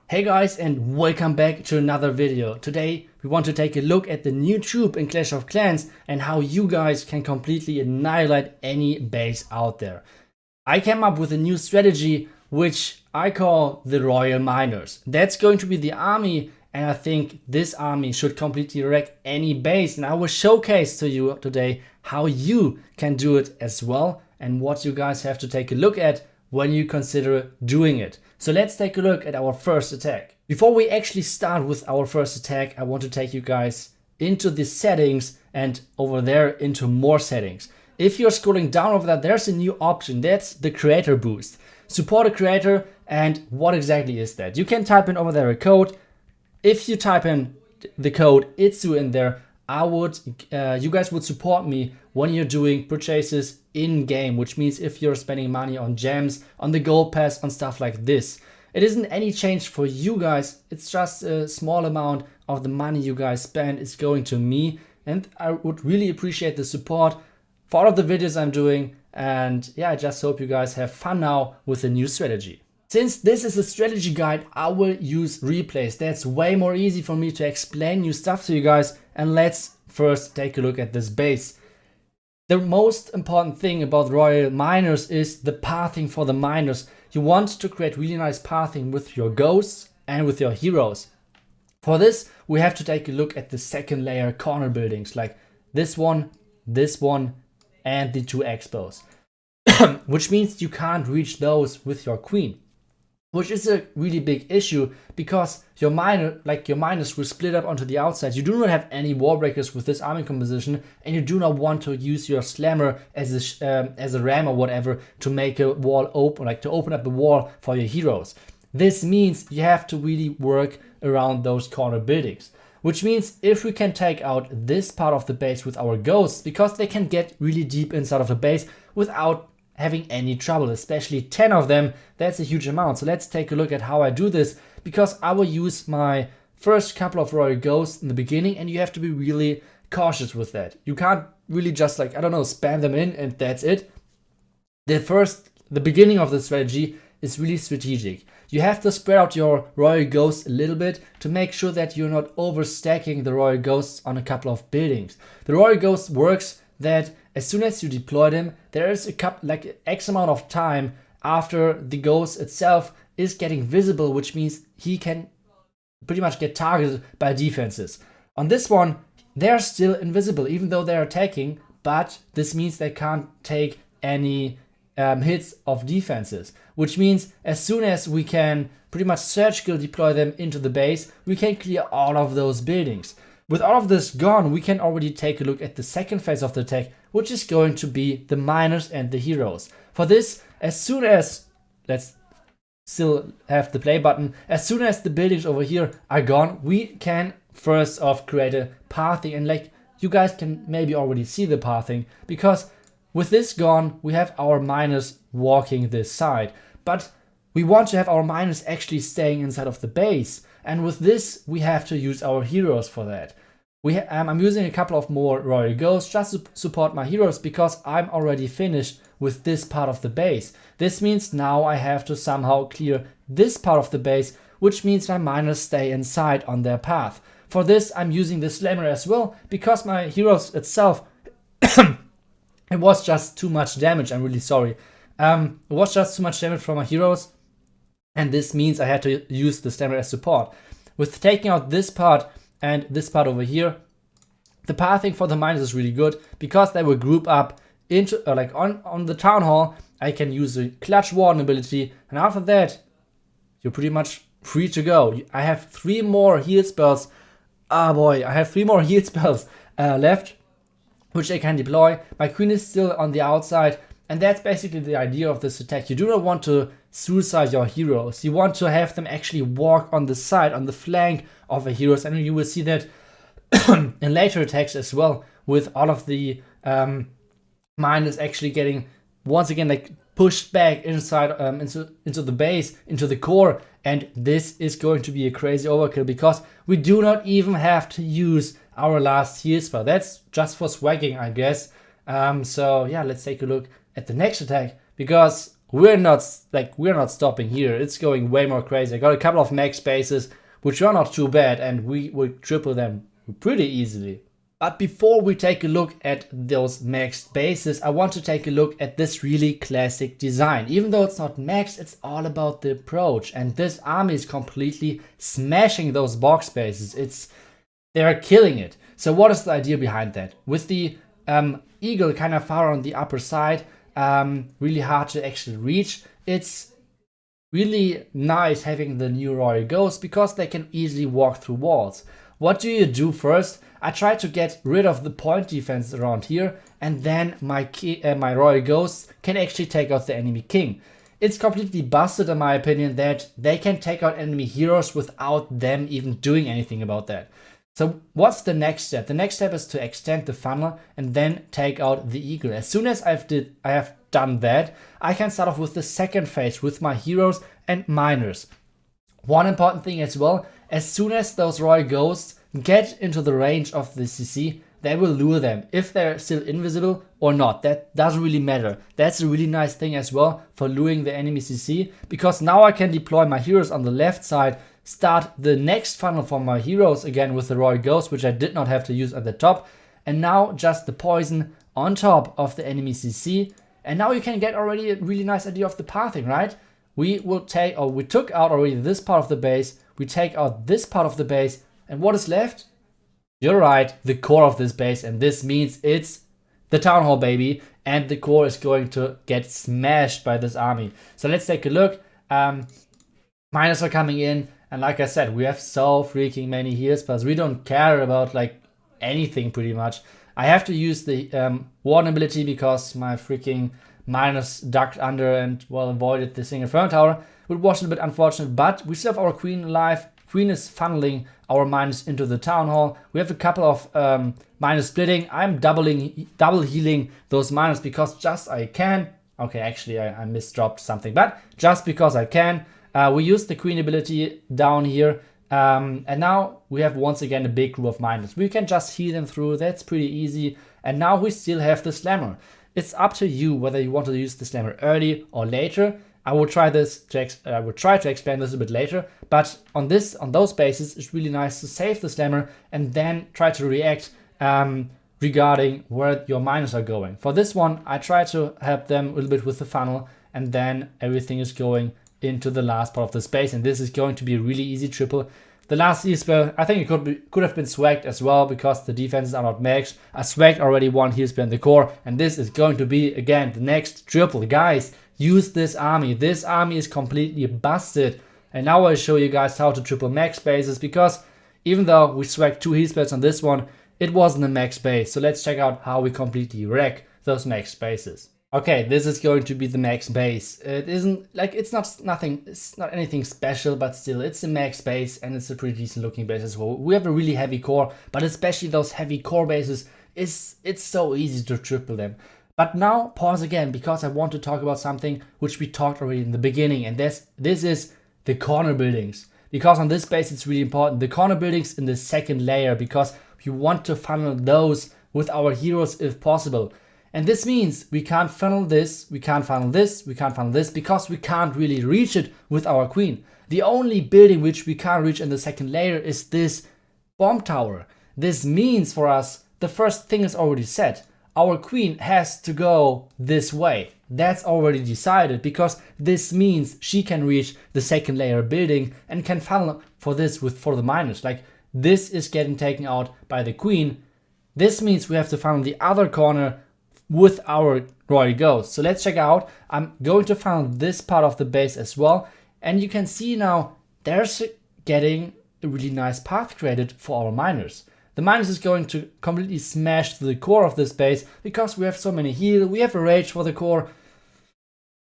Hey guys, and welcome back to another video. Today we want to take a look at the new troop in Clash of Clans and how you guys can completely annihilate any base out there. I came up with a new strategy which I call the Royal Miners. That's going to be the army, and I think this army should completely wreck any base, and I will showcase to you today how you can do it as well and what you guys have to take a look at when you consider doing it. So let's take a look at our first attack. Before we actually start with our first attack, I want to take you guys into the settings and over there into more settings. If you're scrolling down over there, there's a new option. That's the creator boost. Support a creator, and what exactly is that? You can type in over there a code. If you type in the code ITSU in there, you guys would support me when you're doing purchases in game, which means if you're spending money on gems, on the gold pass, on stuff like this. It isn't any change for you guys, it's just a small amount of the money you guys spend is going to me, and I would really appreciate the support for all of the videos I'm doing. And yeah, I just hope you guys have fun now with the new strategy. Since this is a strategy guide, I will use replays. That's way more easy for me to explain new stuff to you guys. And let's first take a look at this base. The most important thing about Royal Miners is the pathing for the miners. You want to create really nice pathing with your ghosts and with your heroes. For this, we have to take a look at the second layer corner buildings, like this one, and the two expos. Which means you can't reach those with your queen. Which is a really big issue because your miners will split up onto the outside. You do not have any wall breakers with this army composition, and you do not want to use your slammer as a ram or whatever to make a wall open, like to open up the wall for your heroes. This means you have to really work around those corner buildings. Which means if we can take out this part of the base with our ghosts, because they can get really deep inside of the base without having any trouble, especially 10 of them, that's a huge amount. So let's take a look at how I do this, because I will use my first couple of royal ghosts in the beginning, and you have to be really cautious with that. You can't really just spam them in and that's it. The beginning of the strategy is really strategic. You have to spread out your royal ghosts a little bit to make sure that you're not overstacking the royal ghosts on a couple of buildings. The royal ghost works that as soon as you deploy them, there is X amount of time after the ghost itself is getting visible, which means he can pretty much get targeted by defenses. On this one, they're still invisible even though they're attacking, but this means they can't take any hits of defenses, which means as soon as we can pretty much surgical deploy them into the base, we can clear all of those buildings. With all of this gone, we can already take a look at the second phase of the attack, which is going to be the miners and the heroes. For this, as soon as, let's still have the play button, as soon as the buildings over here are gone, we can first off create a pathing, and you guys can maybe already see the pathing, because with this gone, we have our miners walking this side. But we want to have our miners actually staying inside of the base. And with this, we have to use our heroes for that. I'm using a couple of more royal ghosts just to support my heroes, because I'm already finished with this part of the base. This means now I have to somehow clear this part of the base, which means my miners stay inside on their path. For this, I'm using the slammer as well, because my heroes itself, it was just too much damage. I'm really sorry. It was just too much damage from my heroes. And this means I had to use the slammer as support. With taking out this part and this part over here, the pathing for the miners is really good, because they will group up into on the town hall. I can use the clutch warden ability, and after that you're pretty much free to go. I have 3 more heal spells. Ah boy, I have 3 more heal spells left, which I can deploy. My queen is still on the outside, and that's basically the idea of this attack. You do not want to suicide your heroes. You want to have them actually walk on the side, on the flank of the heroes, and you will see that in later attacks as well, with all of the miners actually getting once again pushed back inside into the base, into the core. And this is going to be a crazy overkill, because we do not even have to use our last heal spell. That's just for swagging, I guess. So yeah, let's take a look at the next attack, because we're not stopping here. It's going way more crazy. I got a couple of max bases, which are not too bad, and we will triple them pretty easily. But before we take a look at those maxed bases, I want to take a look at this really classic design. Even though it's not maxed, it's all about the approach. And this army is completely smashing those box bases. They're killing it. So what is the idea behind that? With the eagle kind of far on the upper side, really hard to actually reach, it's really nice having the new Royal Ghosts because they can easily walk through walls. What do you do first? I try to get rid of the point defense around here, and then my Royal Ghosts can actually take out the enemy king. It's completely busted in my opinion that they can take out enemy heroes without them even doing anything about that. So what's the next step? The next step is to extend the funnel and then take out the eagle. As soon as I have done that, I can start off with the second phase with my heroes and miners. One important thing as well, as soon as those Royal Ghosts get into the range of the CC, they will lure them if they're still invisible or not. That doesn't really matter. That's a really nice thing as well for luring the enemy CC, because now I can deploy my heroes on the left side, start the next funnel for my heroes again with the Royal Ghost, which I did not have to use at the top, and now just the poison on top of the enemy CC. And now you can get already a really nice idea of the pathing, right? We took out already this part of the base, we take out this part of the base, and what is left? You're right, the core of this base, and this means it's the Townhall, baby, and the core is going to get smashed by this army. So let's take a look. Miners are coming in, and like I said, we have so freaking many heals, but we don't care about like anything pretty much. I have to use the warden ability because my freaking miners ducked under and well avoided the single Inferno Tower, which was a bit unfortunate, but we still have our queen alive. Queen is funneling our miners into the Townhall. We have a couple of miners splitting. I'm double healing those miners because just I can. Okay, actually I misdropped something, but just because I can. We use the queen ability down here, and now we have once again a big group of miners. We can just heal them through. That's pretty easy. And now we still have the slammer. It's up to you whether you want to use the slammer early or later. I will try to explain this a bit later, but on those bases, it's really nice to save the slammer and then try to react regarding where your miners are going. For this one, I try to help them a little bit with the funnel, and then everything is going into the last part of the space, and this is going to be a really easy triple. The last E-spell, I think it could have been swagged as well because the defenses are not maxed. I swagged already one heal spell in the core, and this is going to be, again, the next triple. Guys, use this army. This army is completely busted. And now I'll show you guys how to triple max bases, because even though we swagged 2 heal spells on this one, it wasn't a max base. So let's check out how we completely wreck those max bases. Okay, this is going to be the max base. It isn't like it's not anything special, but still it's a max base and it's a pretty decent looking base as well. We have a really heavy core, but especially those heavy core bases, it's so easy to triple them. But now pause again, because I want to talk about something which we talked already in the beginning, and this is the corner buildings. Because on this base it's really important. The corner buildings in the second layer, because we want to funnel those with our heroes if possible. And this means we can't funnel this, we can't funnel this, we can't funnel this, because we can't really reach it with our queen. The only building which we can't reach in the second layer is this bomb tower. This means for us, the first thing is already set. Our queen has to go this way. That's already decided, because this means she can reach the second layer building and can funnel for this for the miners. Like, this is getting taken out by the queen. This means we have to funnel the other corner with our Royal Ghost. So let's check out. I'm going to funnel this part of the base as well. And you can see now there's getting a really nice path created for our miners. The miners is going to completely smash the core of this base because we have so many heal. We have a rage for the core.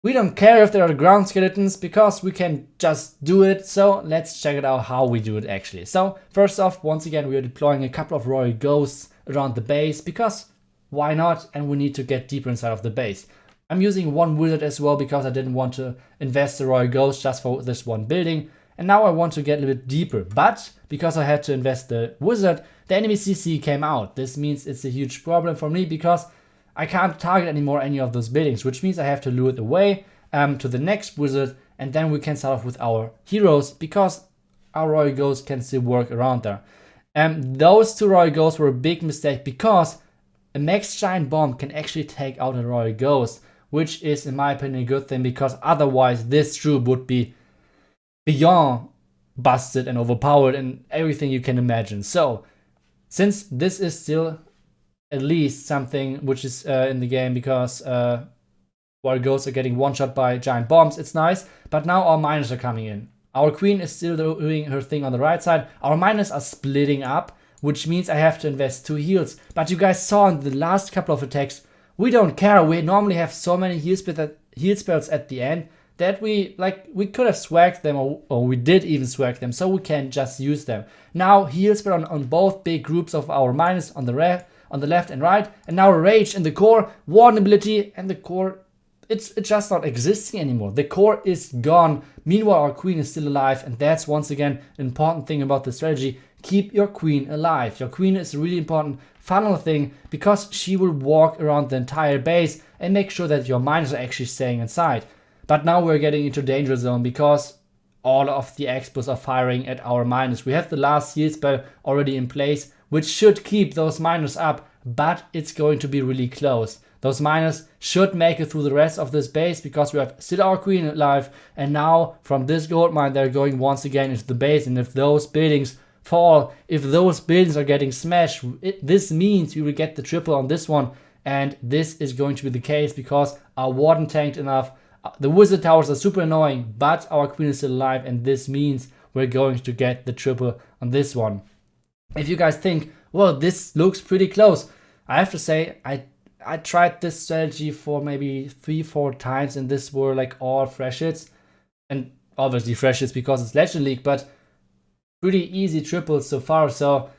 We don't care if there are ground skeletons because we can just do it. So let's check it out how we do it actually. So first off, once again, we are deploying a couple of Royal Ghosts around the base because why not? And we need to get deeper inside of the base. I'm using one wizard as well because I didn't want to invest the Royal Ghost just for this one building. And now I want to get a little bit deeper. But because I had to invest the wizard, the enemy CC came out. This means it's a huge problem for me because I can't target anymore any of those buildings, which means I have to lure it away. to the next wizard, and then we can start off with our heroes, because our Royal Ghost can still work around there. Those 2 Royal Ghosts were a big mistake, because a max giant bomb can actually take out a Royal Ghost, which is in my opinion a good thing, because otherwise this troop would be beyond busted and overpowered and everything you can imagine. So since this is still at least something which is in the game, because Royal Ghosts are getting one shot by giant bombs, it's nice. But now our miners are coming in. Our queen is still doing her thing on the right side. Our miners are splitting up, which means I have to invest 2 heals. But you guys saw in the last couple of attacks, we don't care. We normally have so many heal spells at the end that we could have swagged them, or we did even swag them, so we can just use them. Now heal spell on both big groups of our miners on the left and right, and now rage in the core, warden ability, and the core, it's just not existing anymore. The core is gone. Meanwhile, our queen is still alive, and that's once again an important thing about the strategy. Keep your queen alive. Your queen is a really important funnel thing, because she will walk around the entire base and make sure that your miners are actually staying inside. But now we're getting into danger zone, because all of the expos are firing at our miners. We have the last heal spell already in place, which should keep those miners up, but it's going to be really close. Those miners should make it through the rest of this base, because we have still our queen alive, and now from this gold mine they're going once again into the base, and if those buildings fall, if those buildings are getting smashed, this means we will get the triple on this one, and this is going to be the case because our warden tanked enough. The wizard towers are super annoying, but our queen is still alive, and this means we're going to get the triple on this one. If you guys think, well, this looks pretty close, I have to say I tried this strategy for maybe 3-4 times, and this were like all fresh hits, and obviously fresh hits because it's Legend League, but pretty easy triples so far. So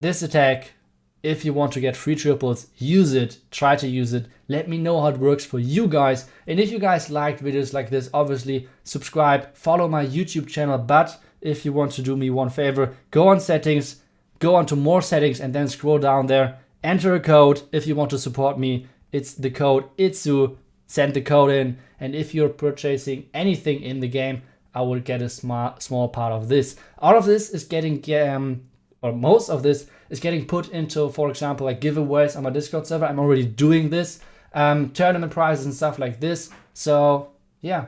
this attack, if you want to get free triples, use it, try to use it. Let me know how it works for you guys. And if you guys liked videos like this, obviously subscribe, follow my YouTube channel. But if you want to do me one favor, go on settings, go on to more settings, and then scroll down there. Enter a code if you want to support me. It's the code ITSU. Send the code in, and if you're purchasing anything in the game, I will get a small part of this. All of this is getting, or most of this is getting put into, for example, like giveaways on my Discord server. I'm already doing this, tournament prizes and stuff like this. So yeah,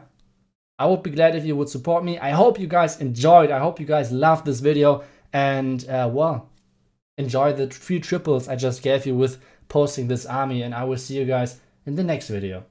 I would be glad if you would support me. I hope you guys enjoyed. I hope you guys loved this video, and well, enjoy the free triples I just gave you with posting this army, and I will see you guys in the next video.